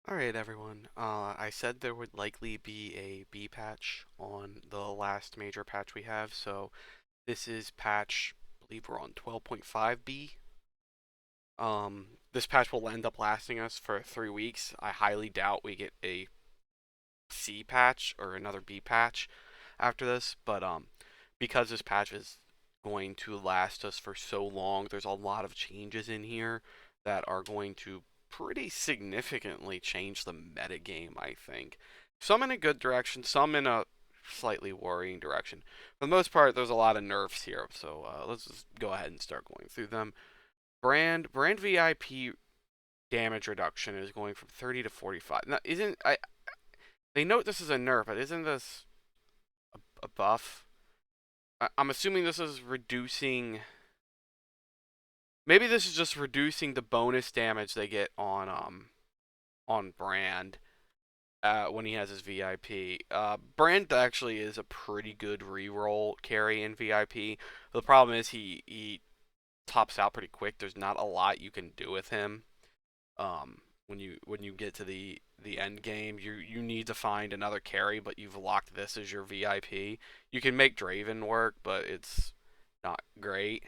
Alright everyone, I said there would likely be a B patch on the last major patch we have, so this is patch, I believe we're on 12.5B. This patch will end up lasting us for 3 weeks. I highly doubt we get a C patch or another B patch after this, but because this patch is going to last us for so long, there's a lot of changes in here that are going to pretty significantly change the metagame, I think. Some in a good direction, some in a slightly worrying direction. For the most part, there's a lot of nerfs here, so let's just go ahead and start going through them. Brand VIP damage reduction is going from 30 to 45. Now, isn't I? They note this is a nerf, but isn't this a buff? I'm assuming this is reducing. Maybe this is just reducing the bonus damage they get on Brand when he has his VIP. Brand actually is a pretty good reroll carry in VIP. The problem is he tops out pretty quick. There's not a lot you can do with him. When you get to the end game, you need to find another carry, but you've locked this as your VIP. You can make Draven work, but it's not great.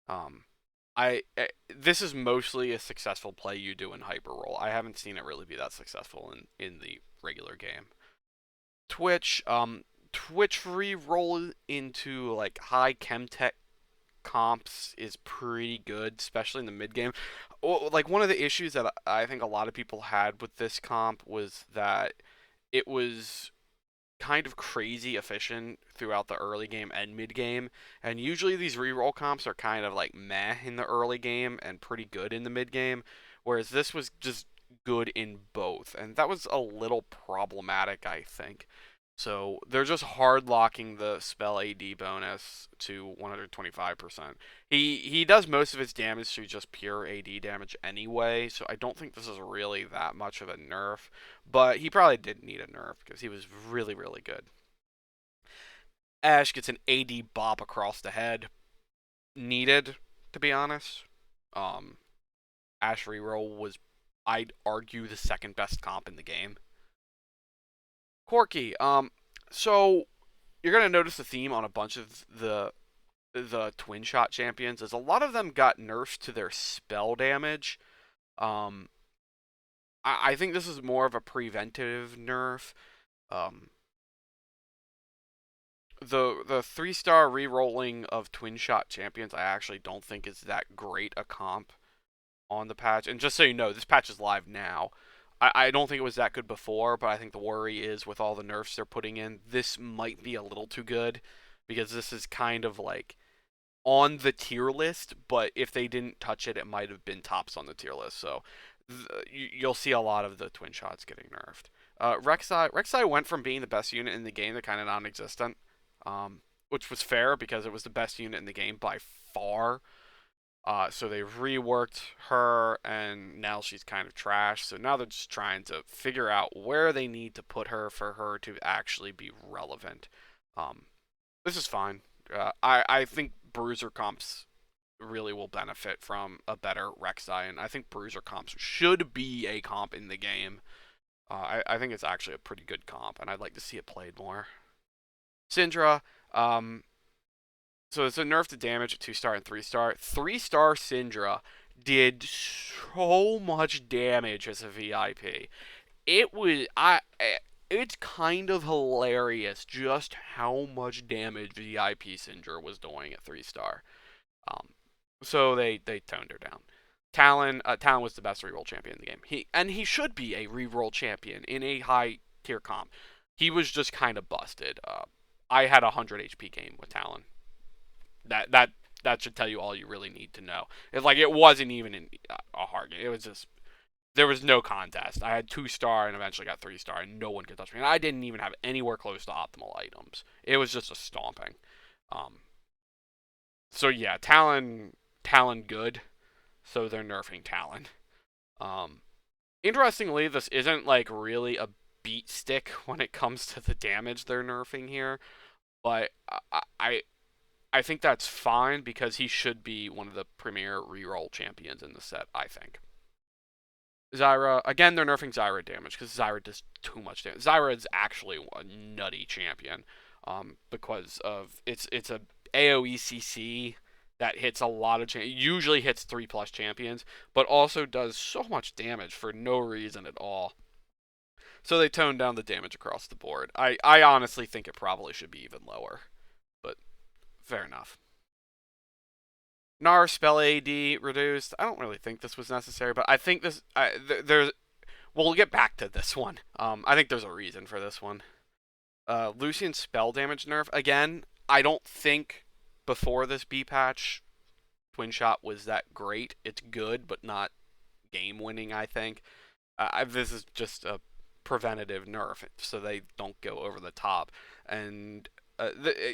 Um, this is mostly a successful play you do in hyper roll. I haven't seen it really be that successful in the regular game. Twitch re-roll into like high chem tech comps is pretty good, especially in the mid game. Like one of the issues that I think a lot of people had with this comp was that it was kind of crazy efficient throughout the early game and mid game. And usually these reroll comps are kind of like meh in the early game and pretty good in the mid game, whereas this was just good in both. And that was a little problematic, I think. So they're just hard locking the spell AD bonus to 125%. He does most of his damage through just pure AD damage anyway, so I don't think this is really that much of a nerf. But he probably didn't need a nerf because he was really, really good. Ashe gets an AD bop across the head. Needed, to be honest. Um, Ashe Reroll was, I'd argue, the second best comp in the game. Corki, so you're gonna notice the theme on a bunch of the Twinshot champions is a lot of them got nerfs to their spell damage. Um, I think this is more of a preventive nerf. Um, the 3-star re-rolling of Twinshot champions I actually don't think is that great a comp on the patch. And just so you know, this patch is live now. I don't think it was that good before, but I think the worry is with all the nerfs they're putting in, this might be a little too good because this is kind of like on the tier list, but if they didn't touch it, it might have been tops on the tier list. So you'll see a lot of the twin shots getting nerfed. Rek'Sai went from being the best unit in the game to kind of non-existent, which was fair because it was the best unit in the game by far. So they reworked her, and now she's kind of trash. So now they're just trying to figure out where they need to put her for her to actually be relevant. Um, this is fine. I think bruiser comps really will benefit from a better Rek'Sai, and I think bruiser comps should be a comp in the game. I think it's actually a pretty good comp, and I'd like to see it played more. Syndra, um, so it's a nerf to damage at 2-star and 3-star. 3-star Syndra did so much damage as a VIP. It was it's kind of hilarious just how much damage VIP Syndra was doing at 3-star. Um, so they toned her down. Talon was the best reroll champion in the game. He should be a reroll champion in a high tier comp. He was just kind of busted. I had a 100 HP game with Talon. That should tell you all you really need to know. It's like it wasn't even a hard game. It was just there was no contest. I had 2-star and eventually got 3-star, and no one could touch me. And I didn't even have anywhere close to optimal items. It was just a stomping. Um, so yeah, Talon good. So they're nerfing Talon. Um, Interestingly, this isn't like really a beat stick when it comes to the damage they're nerfing here, but I think that's fine because he should be one of the premier reroll champions in the set. I think. Zyra, again, they're nerfing Zyra damage because Zyra does too much damage. Zyra is actually a nutty champion, because of it's a AoE CC that hits a lot of usually hits 3+ champions, but also does so much damage for no reason at all. So they toned down the damage across the board. I honestly think it probably should be even lower, but fair enough. Nar spell AD reduced. I don't really think this was necessary, but I think there's. We'll get back to this one. I think there's a reason for this one. Lucian spell damage nerf again. I don't think before this B patch, Twinshot was that great. It's good, but not game winning. I think this is just a preventative nerf, so they don't go over the top. And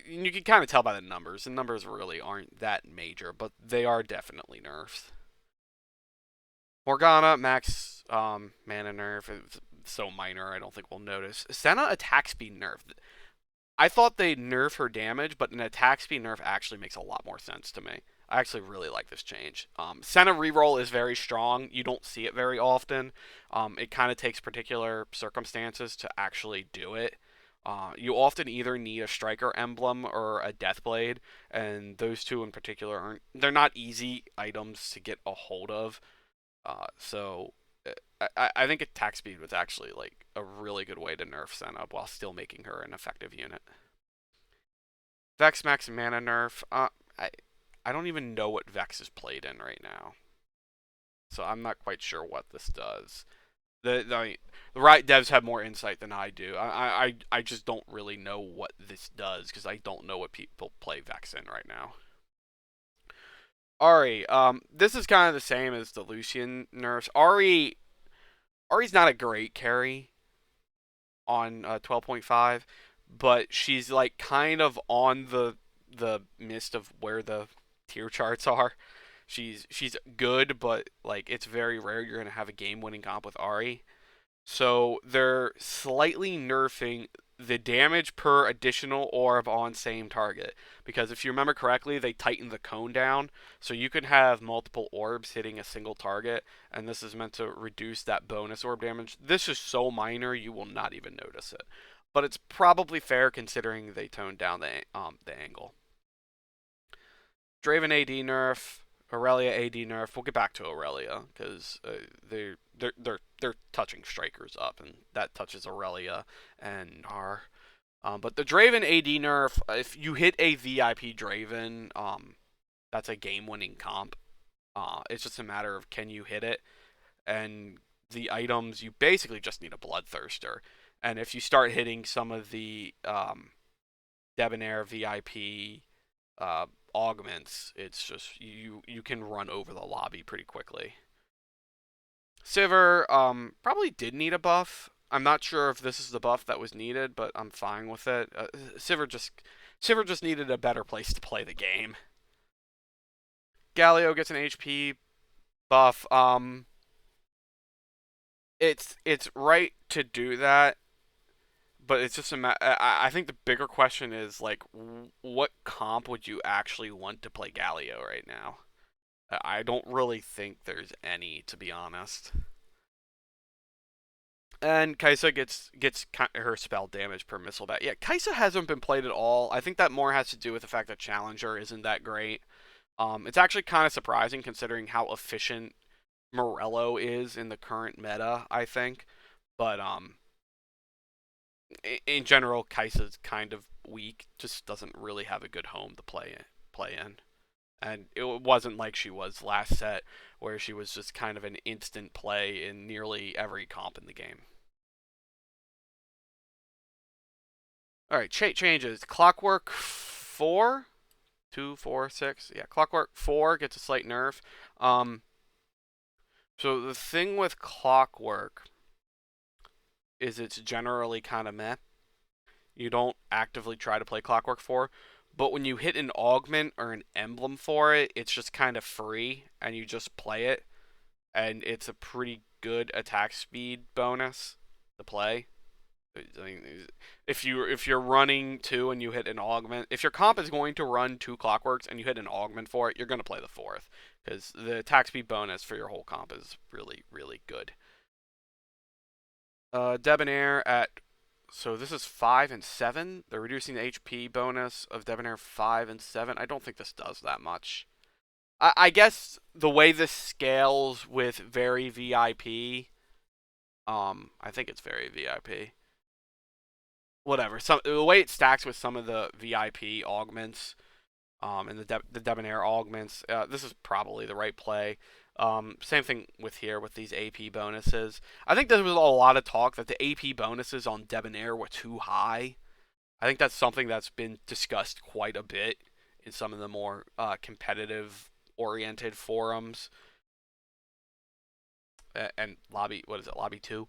you can kind of tell by the numbers. The numbers really aren't that major, but they are definitely nerfs. Morgana, max mana nerf. It's so minor, I don't think we'll notice. Sena attack speed nerf. I thought they'd nerf her damage, but an attack speed nerf actually makes a lot more sense to me. I actually really like this change. Sena Reroll is very strong. You don't see it very often. It kind of takes particular circumstances to actually do it. You often either need a striker emblem or a deathblade, and those two in particular they're not easy items to get a hold of. So I think attack speed was actually like a really good way to nerf Sena while still making her an effective unit. Vex Max Mana Nerf. I don't even know what Vex is played in right now, so I'm not quite sure what this does. The right devs have more insight than I do. I just don't really know what this does because I don't know what people play Vex in right now. Ahri, this is kind of the same as the Lucian nerfs. Ahri's not a great carry on 12.5, but she's like kind of on the mist of where the tier charts are. She's good, but like it's very rare you're gonna have a game-winning comp with Ahri. So they're slightly nerfing the damage per additional orb on same target. Because if you remember correctly, they tightened the cone down. So you can have multiple orbs hitting a single target. And this is meant to reduce that bonus orb damage. This is so minor, you will not even notice it. But it's probably fair considering they toned down the angle. Draven AD nerf. Irelia AD nerf. We'll get back to Irelia because they're touching strikers up, and that touches Irelia and R. But the Draven AD nerf, if you hit a VIP Draven, that's a game-winning comp. It's just a matter of can you hit it, and the items you basically just need a Bloodthirster, and if you start hitting some of the Debonair VIP augments, it's just you can run over the lobby pretty quickly. Sivir probably did need a buff. I'm not sure if this is the buff that was needed, but I'm fine with it. Sivir just needed a better place to play the game. Galio gets an HP buff. It's right to do that, but it's just I think the bigger question is like, what comp would you actually want to play Galio right now? I don't really think there's any, to be honest. And Kaiser gets her spell damage per missile back. Yeah, Kaiser hasn't been played at all. I think that more has to do with the fact that Challenger isn't that great. It's actually kind of surprising considering how efficient Morello is in the current meta, I think. But in general, Kaiser's kind of weak. Just doesn't really have a good home to play in. And it wasn't like she was last set, where she was just kind of an instant play in nearly every comp in the game. Alright, changes. Clockwork 4? 2, 4, 6? Yeah, Clockwork 4 gets a slight nerf. So the thing with Clockwork is it's generally kind of meh. You don't actively try to play Clockwork 4. But when you hit an augment or an emblem for it, it's just kind of free, and you just play it, and it's a pretty good attack speed bonus to play. If you're running 2 and you hit an augment, if your comp is going to run 2 Clockworks and you hit an augment for it, you're going to play the 4th, because the attack speed bonus for your whole comp is really, really good. Debonair at, so this is 5 and 7. They're reducing the HP bonus of Debonair 5 and 7. I don't think this does that much. I guess the way this scales with very VIP, I think it's very VIP. Whatever. The way it stacks with some of the VIP augments, and the Debonair augments, this is probably the right play. Same thing with here with these AP bonuses. I think there was a lot of talk that the AP bonuses on Debonair were too high. I think that's something that's been discussed quite a bit in some of the more competitive oriented forums and lobby. What is it? Lobby 2.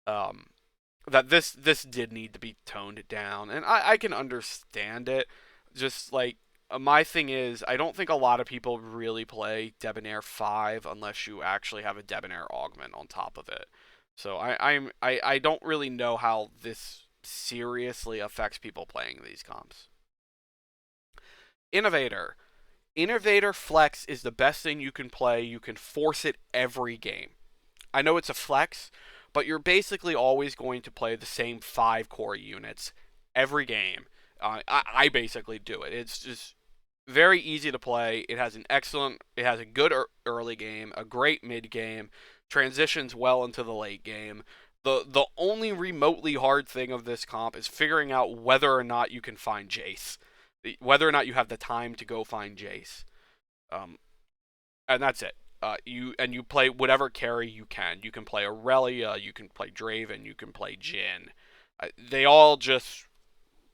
Um, that this did need to be toned down, and I can understand it. Just like my thing is, I don't think a lot of people really play Debonair 5 unless you actually have a Debonair augment on top of it. So I don't really know how this seriously affects people playing these comps. Innovator. Innovator Flex is the best thing you can play. You can force it every game. I know it's a flex, but you're basically always going to play the same 5 core units every game. I basically do it. It's just very easy to play. It has a good early game, a great mid game, transitions well into the late game. The only remotely hard thing of this comp is figuring out whether or not you can find Jayce, whether or not you have the time to go find Jayce, and that's it. You play whatever carry you can. You can play Irelia, you can play Draven, you can play Jhin. They all just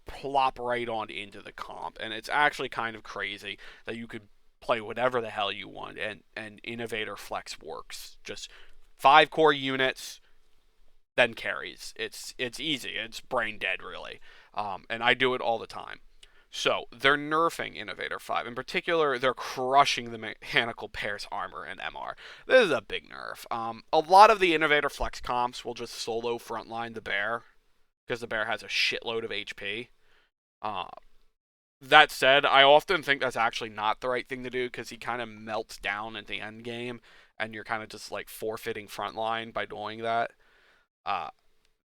plop right on into the comp, and it's actually kind of crazy that you could play whatever the hell you want, and Innovator Flex works. Just 5 core units, then carries. It's easy. It's brain dead, really, and I do it all the time. So they're nerfing Innovator 5. In particular, they're crushing the Mechanical Bear's armor and MR. This is a big nerf. A lot of the Innovator Flex comps will just solo frontline the bear because the bear has a shitload of HP. Uh, that said, I often think that's actually not the right thing to do because he kind of melts down at the end game, and you're kind of just like forfeiting frontline by doing that. Uh,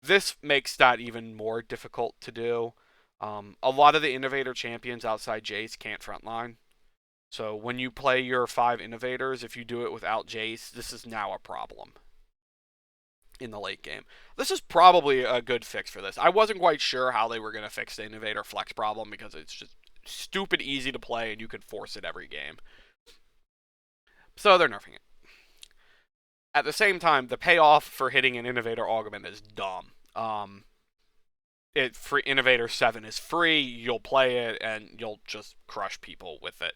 this makes that even more difficult to do. A lot of the Innovator champions outside Jayce can't frontline. So when you play your 5 Innovators, if you do it without Jayce, this is now a problem in the late game. This is probably a good fix for this. I wasn't quite sure how they were going to fix the Innovator Flex problem because it's just stupid easy to play and you could force it every game. So they're nerfing it. At the same time, the payoff for hitting an Innovator Augment is dumb. For Innovator 7 is free, you'll play it, and you'll just crush people with it.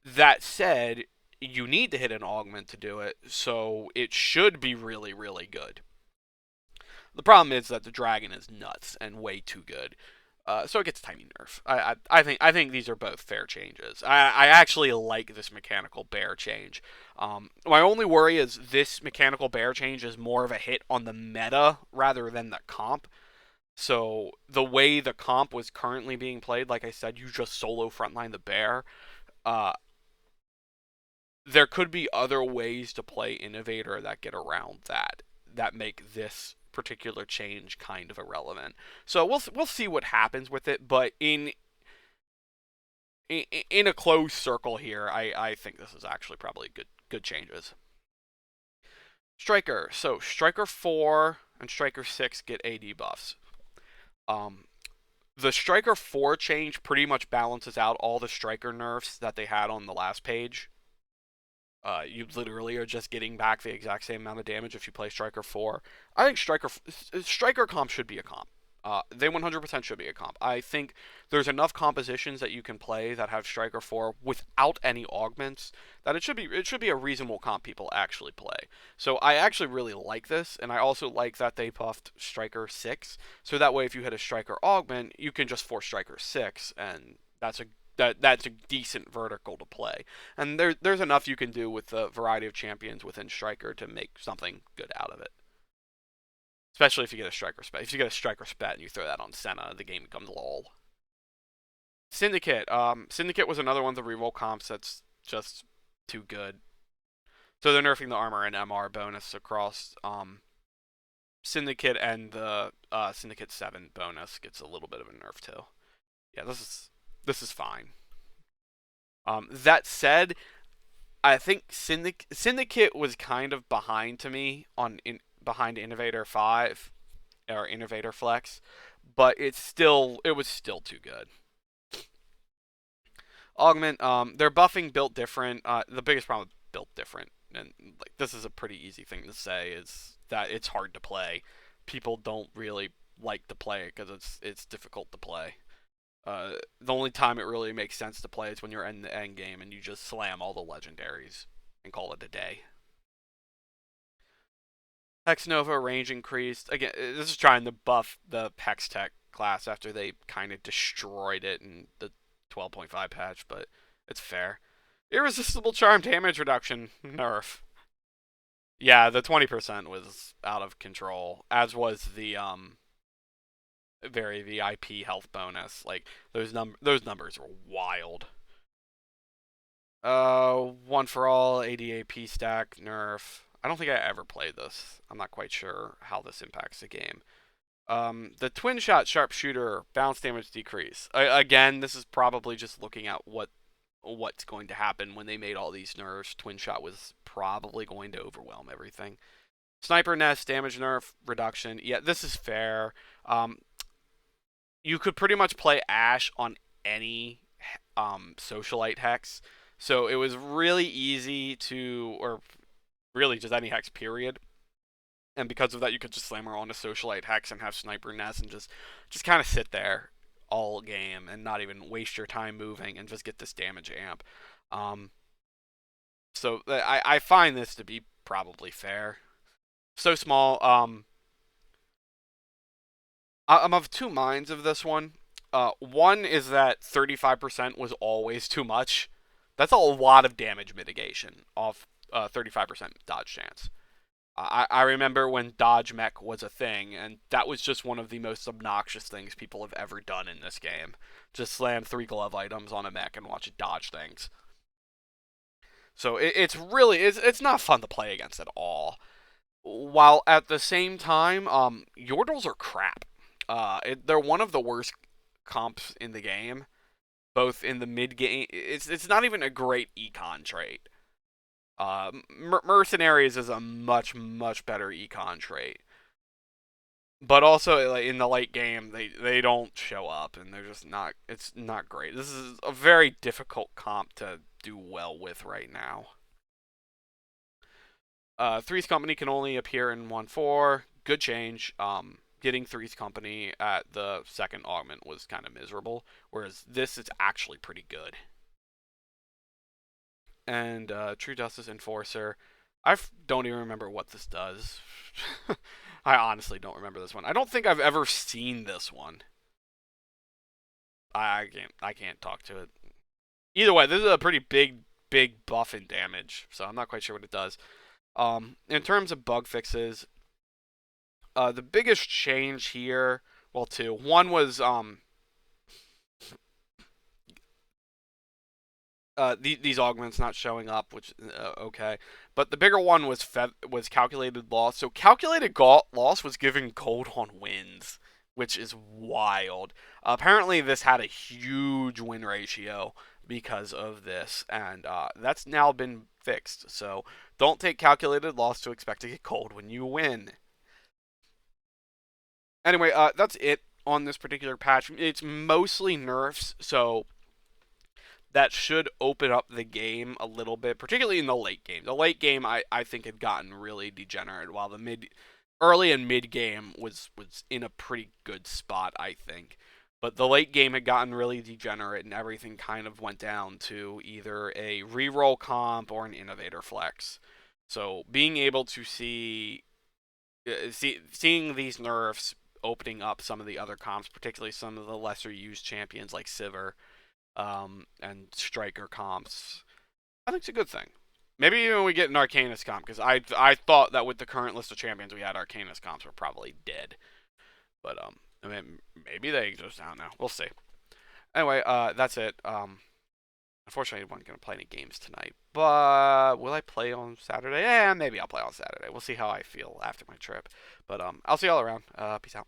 That said, you need to hit an augment to do it, so it should be really, really good. The problem is that the dragon is nuts and way too good. So it gets a tiny nerf. I think these are both fair changes. I actually like this mechanical bear change. My only worry is this mechanical bear change is more of a hit on the meta rather than the comp. So the way the comp was currently being played, like I said, you just solo frontline the bear. There could be other ways to play Innovator that get around that make this particular change kind of irrelevant. So we'll see what happens with it, but in a closed circle here, I think this is actually probably good changes. Striker. So Striker 4 and Striker 6 get AD buffs. The Striker 4 change pretty much balances out all the Striker nerfs that they had on the last page. You literally are just getting back the exact same amount of damage if you play Striker 4. I think Striker comp should be a comp. They 100% should be a comp. I think there's enough compositions that you can play that have Striker 4 without any augments that it should be a reasonable comp people actually play. So I actually really like this, and I also like that they buffed Striker 6. So that way if you hit a Striker augment, you can just force Striker 6, and that's a decent vertical to play. And there's enough you can do with the variety of champions within Striker to make something good out of it. Especially if you get a Striker Spet. If you get a Striker Spet and you throw that on Sena, the game becomes lol. Syndicate. Syndicate was another one of the reroll comps that's just too good. So they're nerfing the armor and MR bonus across Syndicate and the Syndicate 7 bonus gets a little bit of a nerf too. Yeah, this is fine. That said, I think Syndicate was kind of behind to me behind Innovator 5 or Innovator Flex, but it was still too good. Augment, their buffing built different. The biggest problem with built different, and like this is a pretty easy thing to say, is that it's hard to play. People don't really like to play it because it's difficult to play. The only time it really makes sense to play is when you're in the end game and you just slam all the legendaries and call it a day. Hex Nova range increased. Again, this is trying to buff the Hex Tech class after they kind of destroyed it in the 12.5 patch, but it's fair. Irresistible Charm damage reduction nerf. Yeah, the 20% was out of control, as was the very VIP health bonus. Like those numbers were wild. One for all ADAP stack nerf. I don't think I ever played this. I'm not quite sure how this impacts the game. The Twinshot sharpshooter bounce damage decrease. Again, this is probably just looking at what's going to happen when they made all these nerfs. Twinshot was probably going to overwhelm everything. Sniper nest damage nerf reduction. Yeah, this is fair. You could pretty much play Ashe on any socialite hex, so it was really easy to, or really just any hex period. And because of that, you could just slam her on a socialite hex and have sniper nest and just kind of sit there all game and not even waste your time moving and just get this damage amp. So I find this to be probably fair. So small. I'm of two minds of this one. One is that 35% was always too much. That's a lot of damage mitigation off 35% dodge chance. I remember when dodge mech was a thing, and that was just one of the most obnoxious things people have ever done in this game. Just slam 3 glove items on a mech and watch it dodge things. So it's not fun to play against at all. While at the same time, Yordles are crap. They're one of the worst comps in the game, both in the mid game. It's not even a great econ trait. Mercenaries is a much better econ trait, but also like in the late game they don't show up and they're just not. It's not great. This is a very difficult comp to do well with right now. Three's Company can only appear in 1/4. Good change. Getting Three's Company at the second augment was kind of miserable, whereas this is actually pretty good. And True Justice Enforcer. I don't even remember what this does. I honestly don't remember this one. I don't think I've ever seen this one. I can't talk to it. Either way, this is a pretty big buff in damage, so I'm not quite sure what it does. In terms of bug fixes, the biggest change here, well, two. One was these augments not showing up, which okay. But the bigger one was calculated loss. So calculated loss was giving gold on wins, which is wild. Apparently, this had a huge win ratio because of this, and that's now been fixed. So don't take calculated loss to expect to get gold when you win. Anyway, that's it on this particular patch. It's mostly nerfs, so that should open up the game a little bit, particularly in the late game. The late game, I think, had gotten really degenerate, while the early and mid game was in a pretty good spot, I think. But the late game had gotten really degenerate, and everything kind of went down to either a reroll comp or an Innovator Flex. So being able to seeing these nerfs opening up some of the other comps, particularly some of the lesser used champions like Sivir, and striker comps, I think it's a good thing. Maybe even we get an Arcanist comp, because I thought that with the current list of champions we had, Arcanist comps were probably dead. But I mean, maybe they exist. I don't know. We'll see. Anyway, that's it. Unfortunately, I wasn't going to play any games tonight. But will I play on Saturday? Yeah, maybe I'll play on Saturday. We'll see how I feel after my trip. But I'll see y'all around. Peace out.